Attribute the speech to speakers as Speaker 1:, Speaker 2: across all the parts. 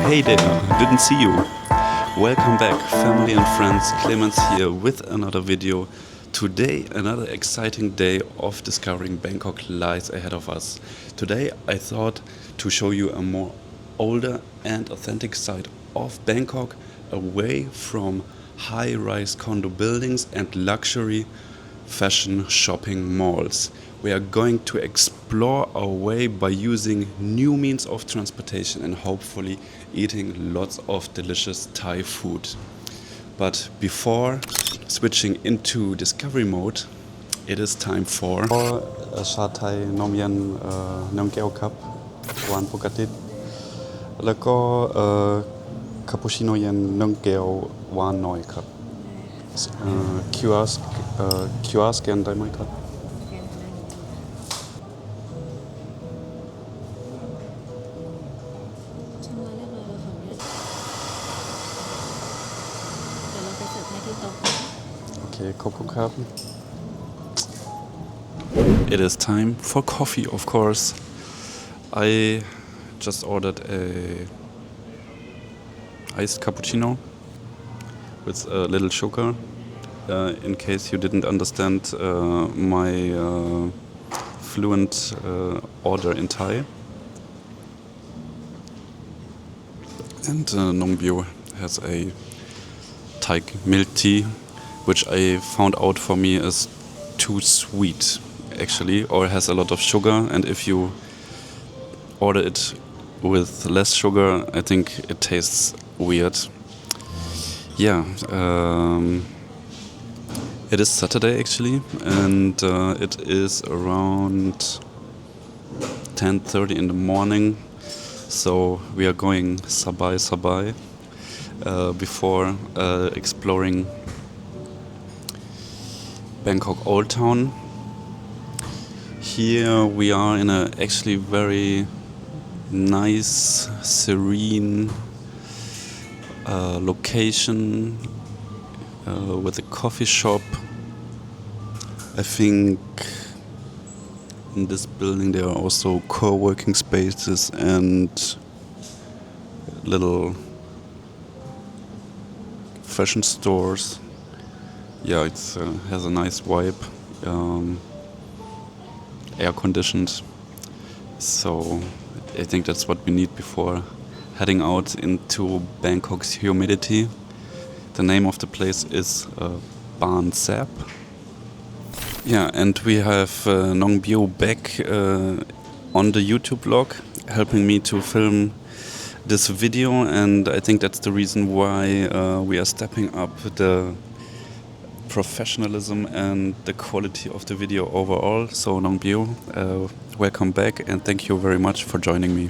Speaker 1: Hey there, didn't see you. Welcome back, family and friends. Clemens here with another video. Today, another exciting day of discovering Bangkok lies ahead of us. Today, I thought to show you a more older and authentic side of Bangkok, away from high-rise condo buildings and luxury fashion shopping malls. We are going to explore our way by using new means of transportation and hopefully eating lots of delicious Thai food. But before switching into discovery mode, it is time for
Speaker 2: ชาไทยนมเย็นนมแก้วครับหวานปกติแล้วก็คาปูชิโน่เย็นนมแก้วหวานน้อยครับQR สแกนได้ไหมครับโอเคขอบคุณครับ
Speaker 1: It is time for coffee, of course. I just ordered a iced cappuccino with a little sugar. In case you didn't understand my fluent order in Thai. And Nongbyo has a Thai milk tea, which I found out for me is too sweet, actually, or has a lot of sugar. And if you order it with less sugar, I think it tastes weird. Yeah, it is Saturday actually, and it is around 10:30 in the morning. So we are going sabai before exploring Bangkok Old Town. Here we are in a actually very nice, serene location with a coffee shop. I think in this building there are also co-working spaces and little fashion stores. Yeah, it has a nice vibe, air conditioned. So I think that's what we need before heading out into Bangkok's humidity. The name of the place is Baan Saep. Yeah, and we have Nongbyo back on the YouTube vlog, helping me to film this video, and I think that's the reason why we are stepping up the professionalism and the quality of the video overall. So Nongbyo, welcome back and thank you very much for joining me.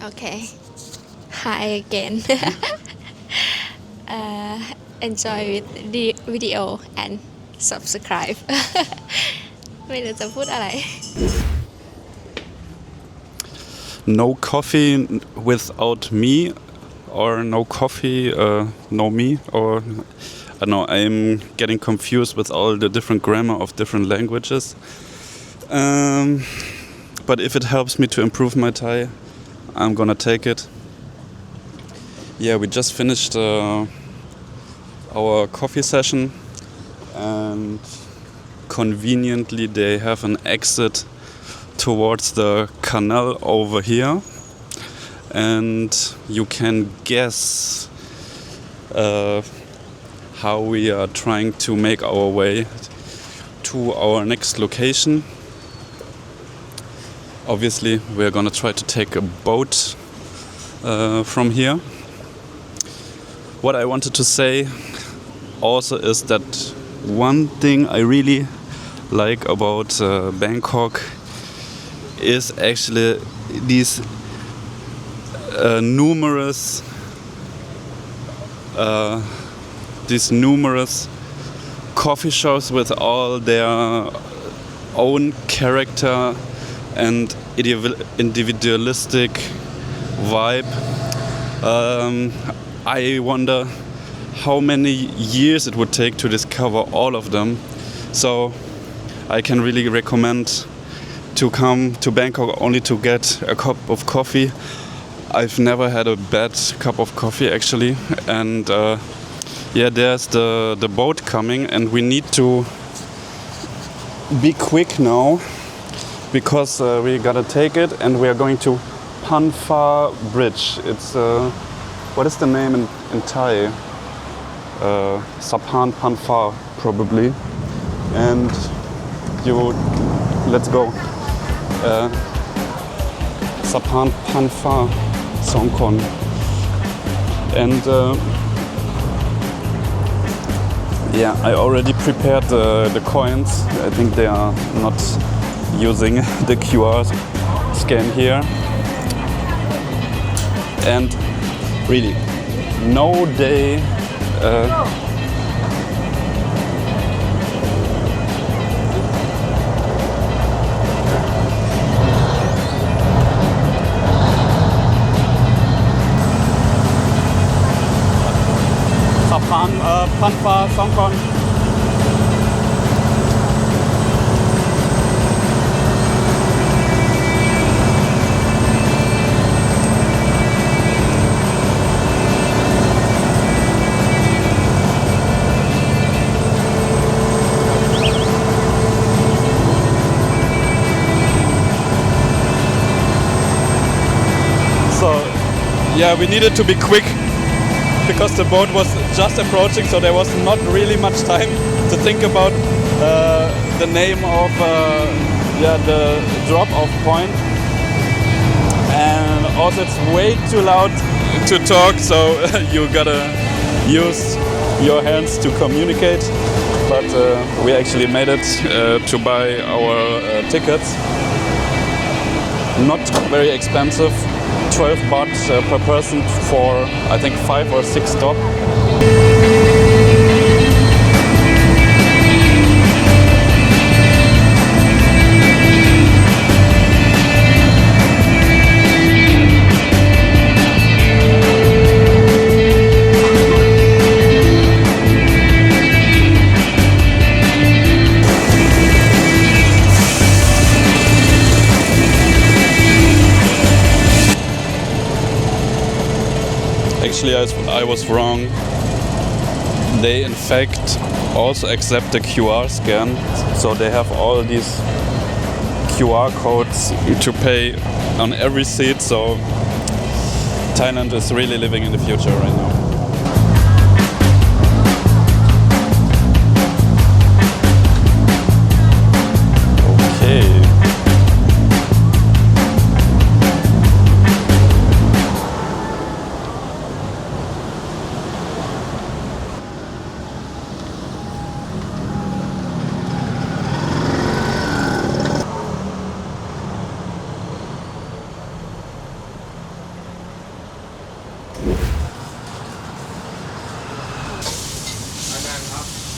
Speaker 3: Okay. Hi again. Enjoy the video and subscribe. ไม่รู้จะพูดอะไร
Speaker 1: No coffee without me, or no coffee, no me, or I don't know, I'm getting confused with all the different grammar of different languages. But if it helps me to improve my Thai, I'm gonna take it. Yeah, we just finished our coffee session, and conveniently they have an exit towards the Canal over here, and you can guess how we are trying to make our way to our next location. Obviously we're gonna try to take a boat from here. What I wanted to say also is that one thing I really like about Bangkok is actually these numerous coffee shops with all their own character and individualistic vibe. I wonder how many years it would take to discover all of them. So I can really recommend to come to Bangkok only to get a cup of coffee I've never had a bad cup of coffee actually, and yeah, there's the boat coming, and we need to be quick now because we gotta take it, and we are going to Panfa Bridge. It's what is the name in Thai? Sapan Panfa probably, and let's go. Sapan Panfa Songkon, and yeah, I already prepared the coins. I think they are not using the QR scan here, and really no day Panfa Songkon. So yeah, we needed to be quick because the boat was just approaching, so there was not really much time to think about the name of the drop-off point. And also it's way too loud to talk, so you gotta use your hands to communicate. But we actually made it to buy our tickets. Not very expensive. 12 baht per person for I think 5 or 6 stops. Actually, I was wrong. They in fact also accept the QR scan, so they have all these QR codes to pay on every seat, so Thailand is really living in the future right now. Okay.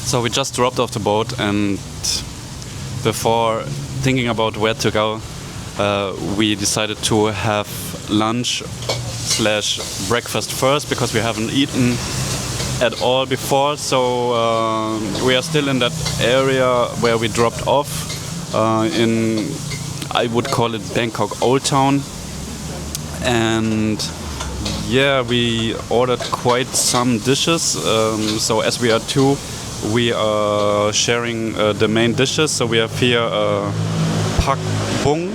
Speaker 1: So we just dropped off the boat, and before thinking about where to go, we decided to have lunch/breakfast first because we haven't eaten at all before. So we are still in that area where we dropped off in, I would call it Bangkok Old Town. And yeah, we ordered quite some dishes. So as we are two, we are sharing the main dishes. So we have here pak bung,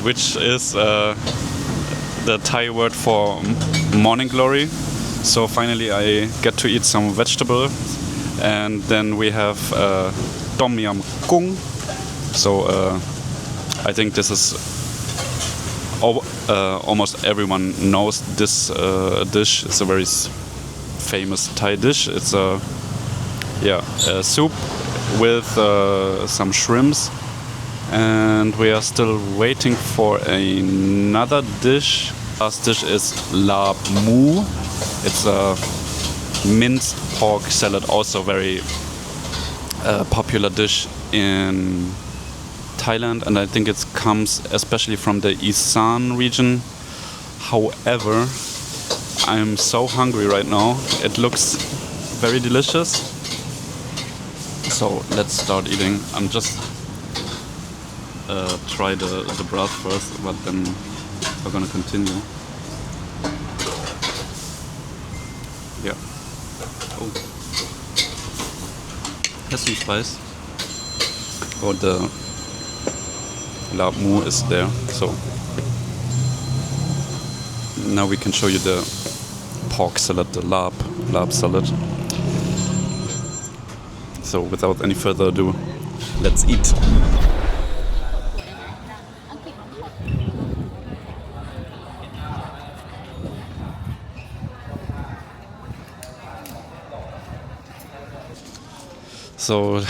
Speaker 1: which is the Thai word for morning glory. So finally I get to eat some vegetable. And then we have tom yum kung. So I think this is almost everyone knows this dish. It's a very famous Thai dish. It's a soup with some shrimps, and we are still waiting for another dish. Last dish is lap mu. It's a minced pork salad, also very popular dish in Thailand, and I think it comes especially from the Isan region. However, I'm so hungry right now. It looks very delicious. So let's start eating. I'm just try the broth first, but then we're gonna continue. Yeah. Oh. Has some spice. Oh, the lab mu is there, so now we can show you the pork salad, the lab salad. So without any further ado, let's eat. So,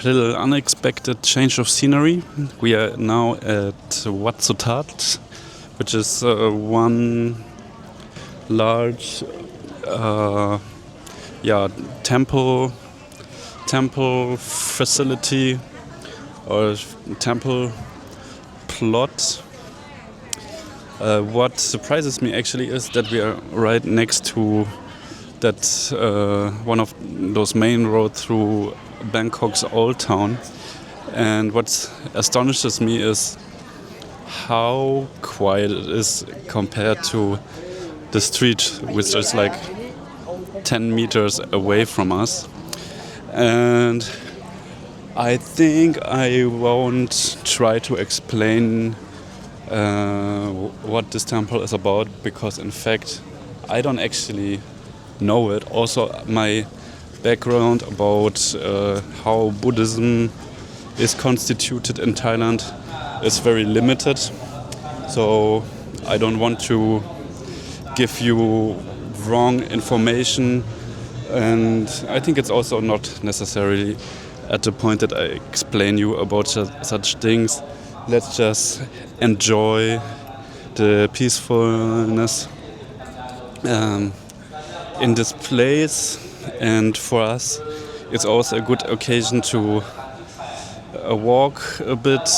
Speaker 1: little unexpected change of scenery. We are now at Wat Suthat, which is one large temple facility or temple plot. What surprises me actually is that we are right next to that one of those main roads through Bangkok's old town, and what astonishes me is how quiet it is compared to the street, which is like 10 meters away from us. And I think I won't try to explain what this temple is about, because in fact I don't actually know it. Also, my background about how Buddhism is constituted in Thailand is very limited, so I don't want to give you wrong information, and I think it's also not necessarily at the point that I explain you about such things. Let's just enjoy the peacefulness in this place. And for us, it's also a good occasion to walk a bit,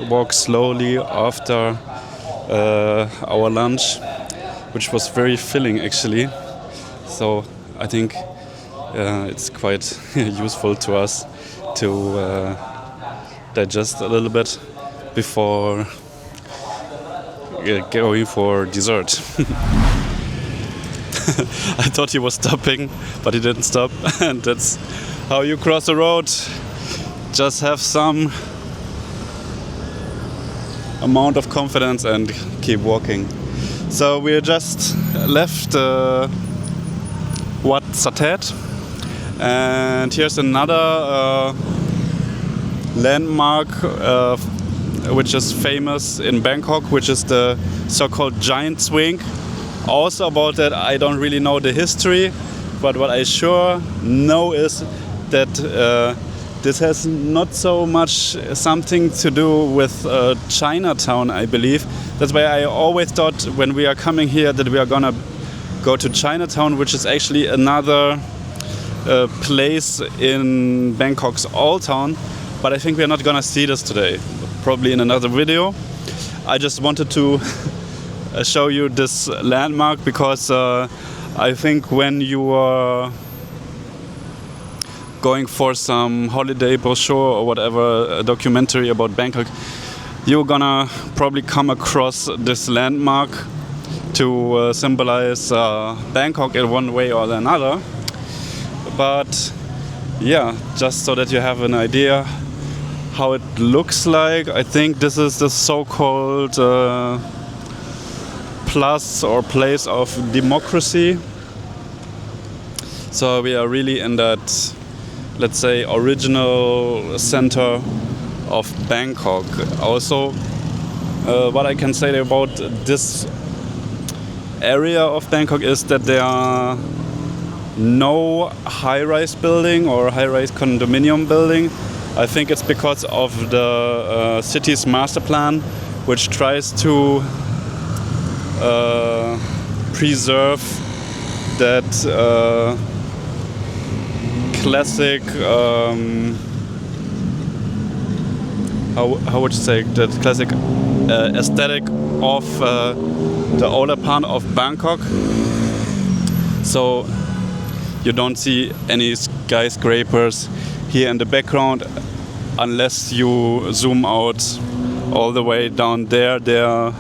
Speaker 1: walk slowly after our lunch, which was very filling actually. So I think it's quite useful to us to digest a little bit before going for dessert. I thought he was stopping, but he didn't stop. And that's how you cross the road. Just have some amount of confidence and keep walking. So we just left Wat Suthat, and here's another landmark which is famous in Bangkok, which is the so-called giant swing. Also about that, I don't really know the history, but what I sure know is that this has not so much something to do with Chinatown, I believe. That's why I always thought when we are coming here that we are gonna go to Chinatown, which is actually another place in Bangkok's old town. But I think we are not gonna see this today, probably in another video. I just wanted to show you this landmark because I think when you are going for some holiday brochure or whatever, a documentary about Bangkok, you're gonna probably come across this landmark to symbolize Bangkok in one way or another. But yeah, just so that you have an idea how it looks like, I think this is the so-called plus or place of democracy. So we are really in that, let's say, original center of Bangkok. Also, what I can say about this area of Bangkok is that there are no high-rise building or high-rise condominium building. I think it's because of the city's master plan, which tries to preserve that classic, how would you say, that classic aesthetic of the older part of Bangkok. So you don't see any skyscrapers here in the background unless you zoom out all the way down there. There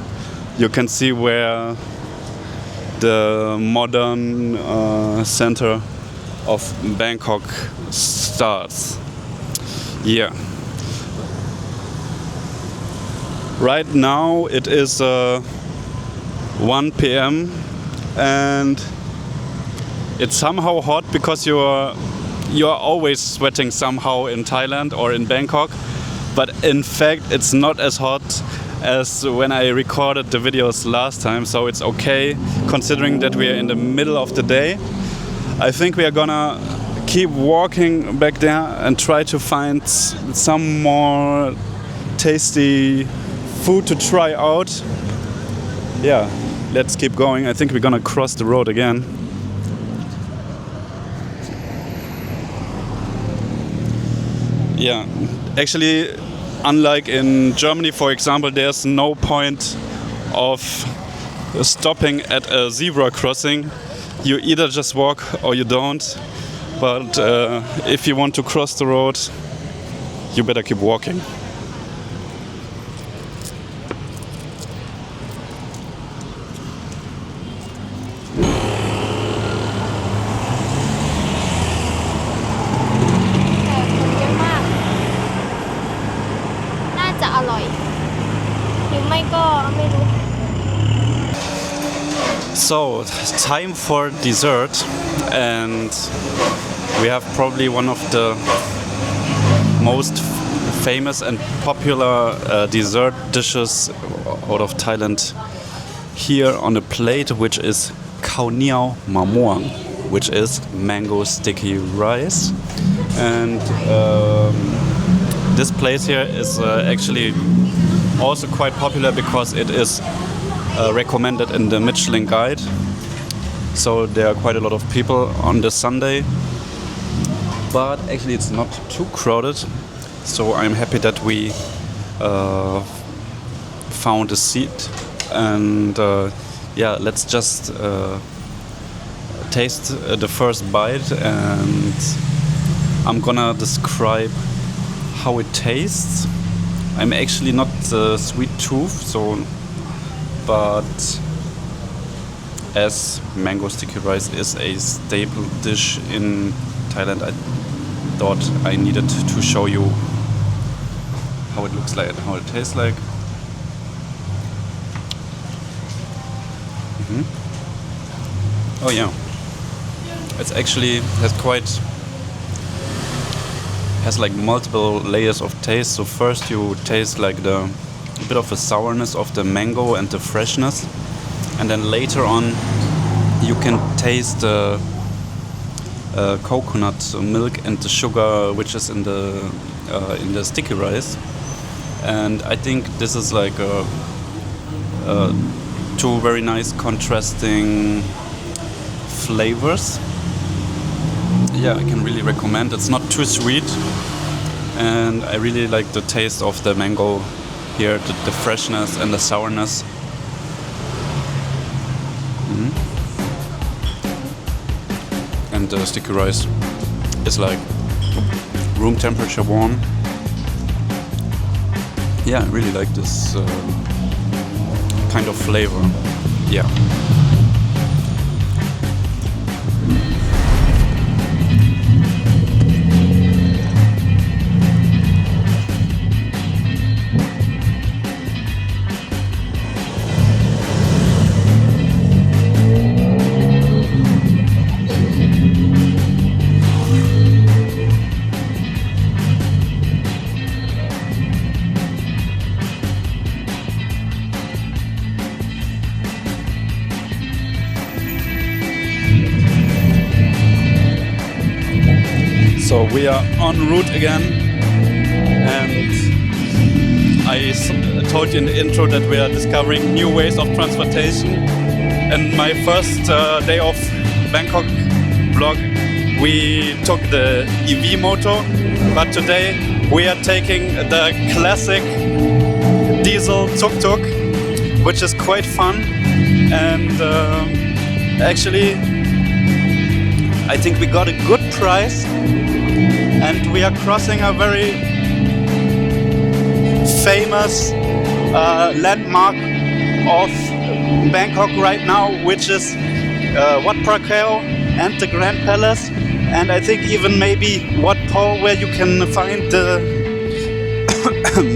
Speaker 1: you can see where the modern center of Bangkok starts. Yeah. Right now it is 1 p.m. and it's somehow hot because you are always sweating somehow in Thailand or in Bangkok, but in fact it's not as hot as when I recorded the videos last time, so it's okay considering that we are in the middle of the day. I think we are gonna keep walking back there and try to find some more tasty food to try out. Yeah, let's keep going. I think we're gonna cross the road again. Yeah, actually, unlike in Germany, for example, there's no point of stopping at a zebra crossing. You either just walk or you don't. But if you want to cross the road, you better keep walking. So, time for dessert, and we have probably one of the most famous and popular dessert dishes out of Thailand here on a plate, which is khao niao mamuang, which is mango sticky rice. And this place here is actually also quite popular because it is recommended in the Michelin Guide. So there are quite a lot of people on the Sunday, but actually it's not too crowded. So I'm happy that we found a seat, and yeah, let's just taste the first bite, and I'm gonna describe how it tastes. I'm actually not a sweet tooth, so but as mango sticky rice is a staple dish in Thailand, I thought I needed to show you how it looks like and how it tastes like. Oh yeah, it's actually has like multiple layers of taste. So first you taste like a bit of the sourness of the mango and the freshness, and then later on you can taste the coconut milk and the sugar which is in the sticky rice. And I think this is like two very nice contrasting flavors. Yeah, I can really recommend. It's not too sweet, and I really like the taste of the mango here, the freshness and the sourness. And the sticky rice is like room temperature warm. Yeah, I really like this kind of flavor. Yeah. So we are en route again, and I told you in the intro that we are discovering new ways of transportation. And my first day of Bangkok vlog, we took the EV moto, but today we are taking the classic diesel tuk-tuk, which is quite fun. And actually, I think we got a good price, and we are crossing a very famous
Speaker 2: landmark of Bangkok right now, which is Wat Phra Kaew and the Grand Palace, and I think even maybe Wat Po, where you can find the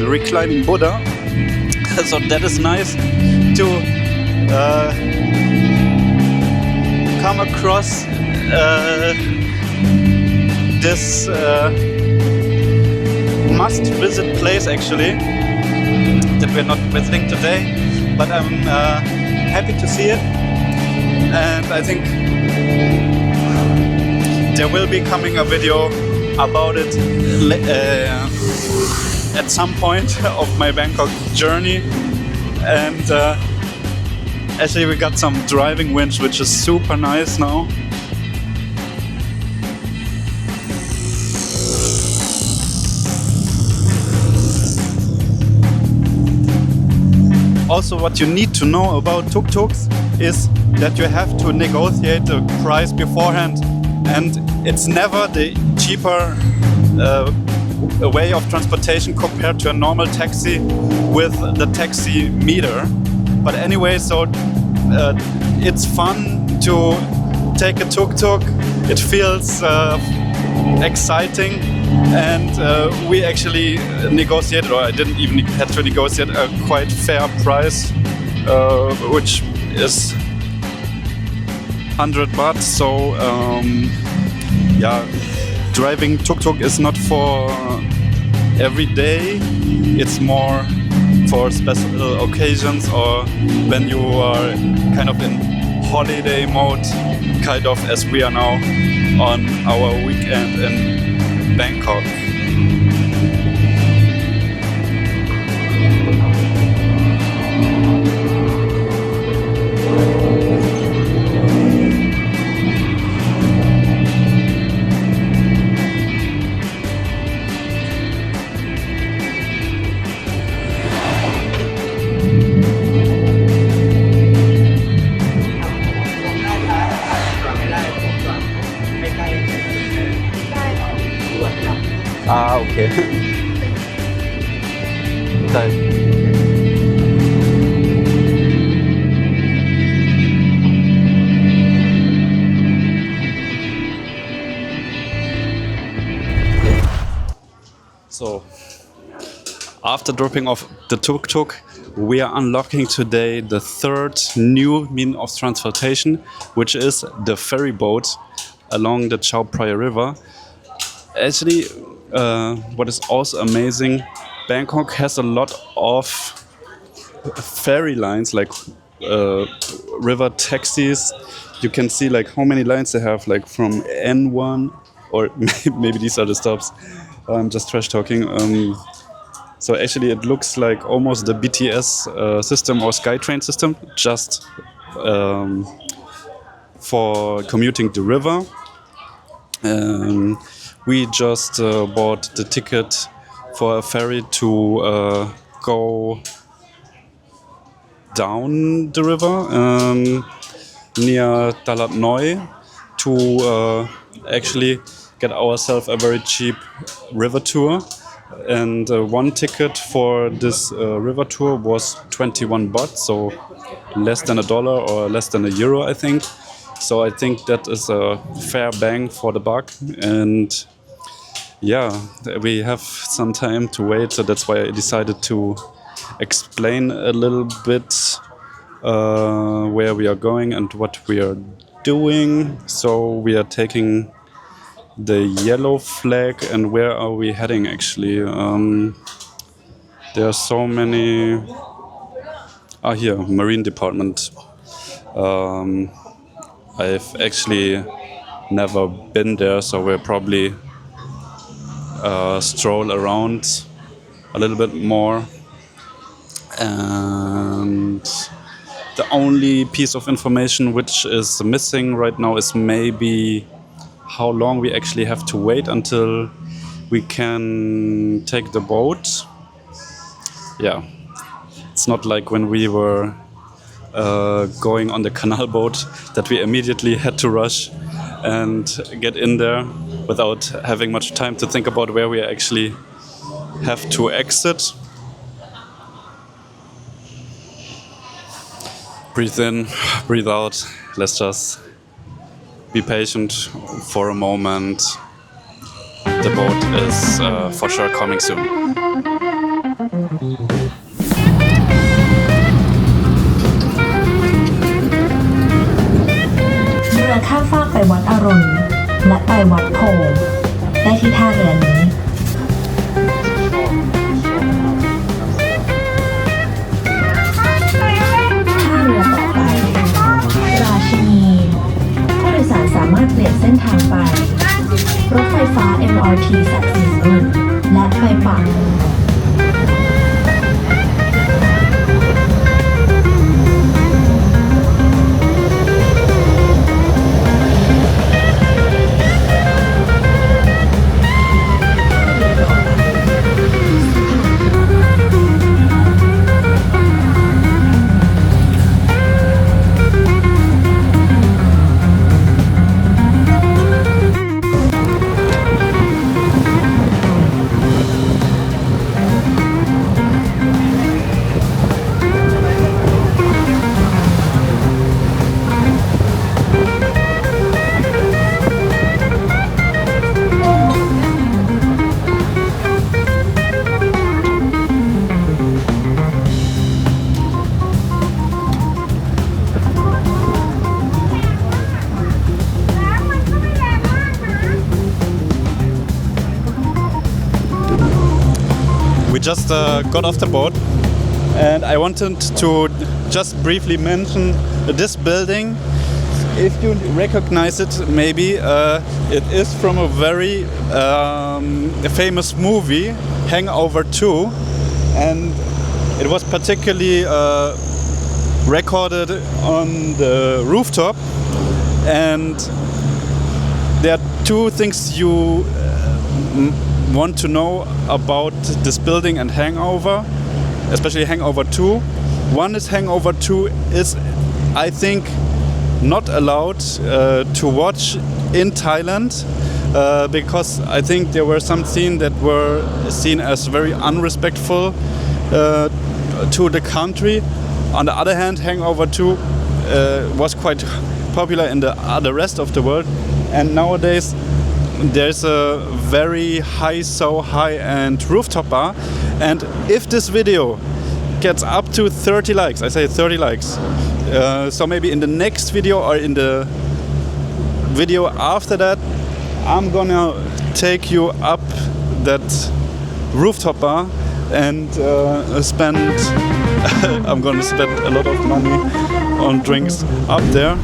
Speaker 2: reclining Buddha. So that is nice to come across this must-visit place actually that we're not visiting today, but I'm happy to see it, and I think there will be coming a video about it at some point of my Bangkok journey. And actually we got some driving winch, which is super nice now. Also, what you need to know about tuk-tuks is that you have to negotiate the price beforehand, and it's never the cheaper way of transportation compared to a normal taxi with the taxi meter. But anyway, so it's fun to take a tuk-tuk. It feels exciting, and we actually negotiated, or I didn't even have to negotiate, a quite fair price, which is 100 baht. So yeah, driving tuk-tuk is not for every day. It's more for special occasions, or when you are kind of in holiday mode, kind of as we are now on our weekend in Bangkok. Ah, okay. So, after dropping off the tuk-tuk, we are unlocking today the third new mean of transportation, which is the ferry boat along the Chao Phraya River. Actually, what is also amazing, Bangkok has a lot of ferry lines, like river taxis. You can see like how many lines they have, like from N1, or maybe these are the stops. I'm just trash talking. So actually it looks like almost the BTS system or SkyTrain system, just for commuting the river. We just bought the ticket for a ferry to go down the river near Talad Noi to actually get ourselves a very cheap river tour. And one ticket for this river tour was 21 baht, so less than $1 or less than €1, I think. So I think that is a fair bang for the buck. And yeah, we have some time to wait, so that's why I decided to explain a little bit where we are going and what we are doing. So we are taking the yellow flag, and where are we heading actually? There are so many. Ah, here, Marine Department. I've actually never been there, so we'll probably stroll around a little bit more. And the only piece of information which is missing right now is maybe how long we actually have to wait until we can take the boat. Yeah, it's not like when we were going on the Canal boat that we immediately had to rush and get in there without having much time to think about where we actually have to exit. breathe in, breathe out. Let's just be patient for a moment. The boat is for sure coming soon.
Speaker 4: เรือข้ามฟากไปวัดอรุณและไปวัดโพธิ์ได้ที่ท่าเรือนี้ท่าเรือต่อไปราชินีผู้โดยสารสามารถเปลี่ยนเส้นทางไปรถไฟฟ้า MRT สายสีน้ำเงินและไปปัก
Speaker 2: We just got off the boat, and I wanted to just briefly mention this building. If you recognize it, maybe it is from a very famous movie, Hangover 2, and it was particularly recorded on the rooftop. And there are two things you want to know about this building and Hangover, especially Hangover 2. One is Hangover 2 is, I think, not allowed to watch in Thailand because I think there were some scenes that were seen as very unrespectful to the country. On the other hand, Hangover 2 was quite popular in the rest of the world, and nowadays there's a very high-end rooftop bar, and if this video gets up to 30 likes, I say 30 likes, so maybe in the next video or in the video after that, I'm gonna take you up that rooftop bar and I'm gonna spend a lot of money on drinks up there.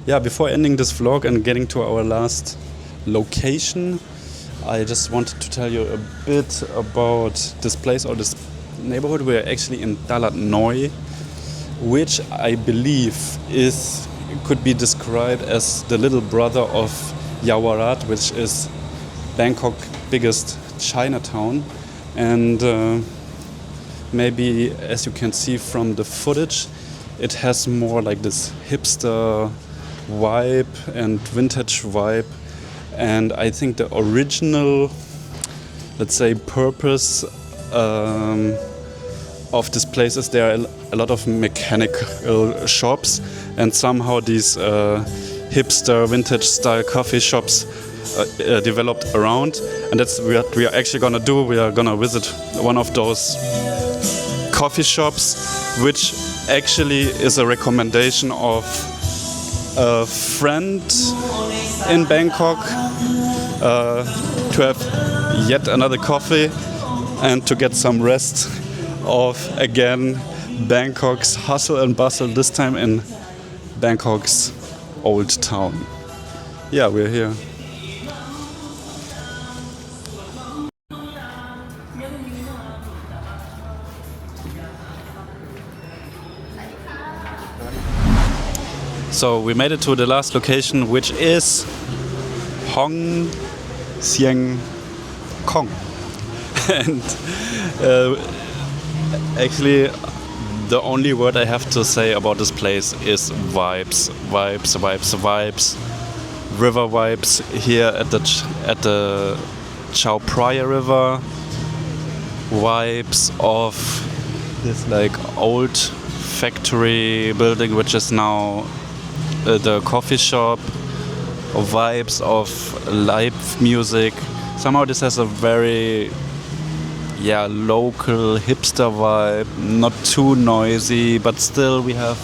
Speaker 2: Yeah, before ending this vlog and getting to our last location, I just wanted to tell you a bit about this place or this neighborhood. We're actually in Talad Noi, which I believe could be described as the little brother of Yaowarat, which is Bangkok's biggest Chinatown. And maybe, as you can see from the footage, it has more like this hipster vibe and vintage vibe, and I think the original, let's say, purpose of this place is there are a lot of mechanical shops, and somehow these hipster vintage style coffee shops developed around, and that's what we are actually gonna do. We are gonna visit one of those coffee shops, which actually is a recommendation of a friend in Bangkok to have yet another coffee and to get some rest of, again, Bangkok's hustle and bustle, this time in Bangkok's old town. Yeah, we're here. So we made it to the last location, which is Sieng Kong. And actually, the only word I have to say about this place is vibes, vibes, vibes, vibes. River vibes here at the Chao Phraya River. Vibes of this like old factory building, which is now the coffee shop. Vibes of live music. Somehow this has a very local hipster vibe, not too noisy, but still we have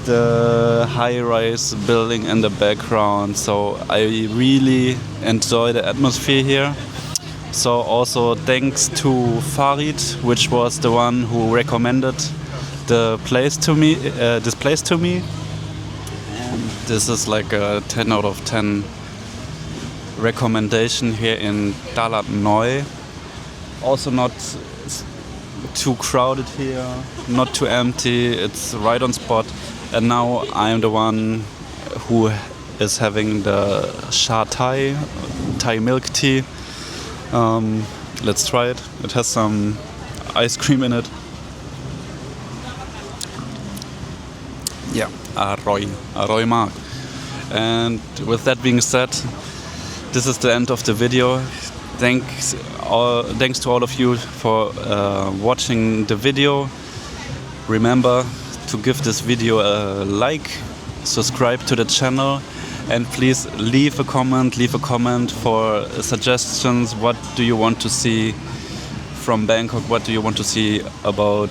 Speaker 2: the high-rise building in the background. So I really enjoy the atmosphere here. So also thanks to Farid, which was the one who recommended the place to me, this place to me. And this is like a 10 out of 10 recommendation here in Talad Noi. Also not too crowded here, not too empty, it's right on spot. And now I'm the one who is having the Sha Thai milk tea. Let's try it. It has some ice cream in it. Yeah, arroy mark. And with that being said, this is the end of the video. Thanks to all of you for watching the video. Remember to give this video a like, subscribe to the channel, and please leave a comment for suggestions. What do you want to see from Bangkok? What do you want to see about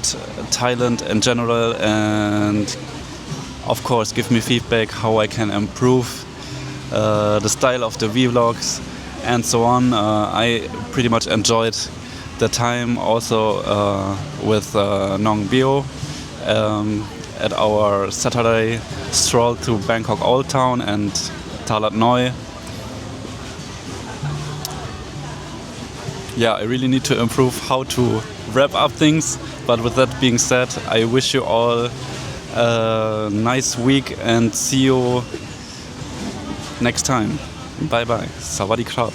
Speaker 2: Thailand in general? And of course, give me feedback how I can improve the style of the vlogs and so on. I pretty much enjoyed the time also with Nong Bio at our Saturday stroll to Bangkok Old Town and Talad Noi. Yeah, I really need to improve how to wrap up things, but with that being said, I wish you all a nice week and see you next time. Bye bye. Sawadee krap.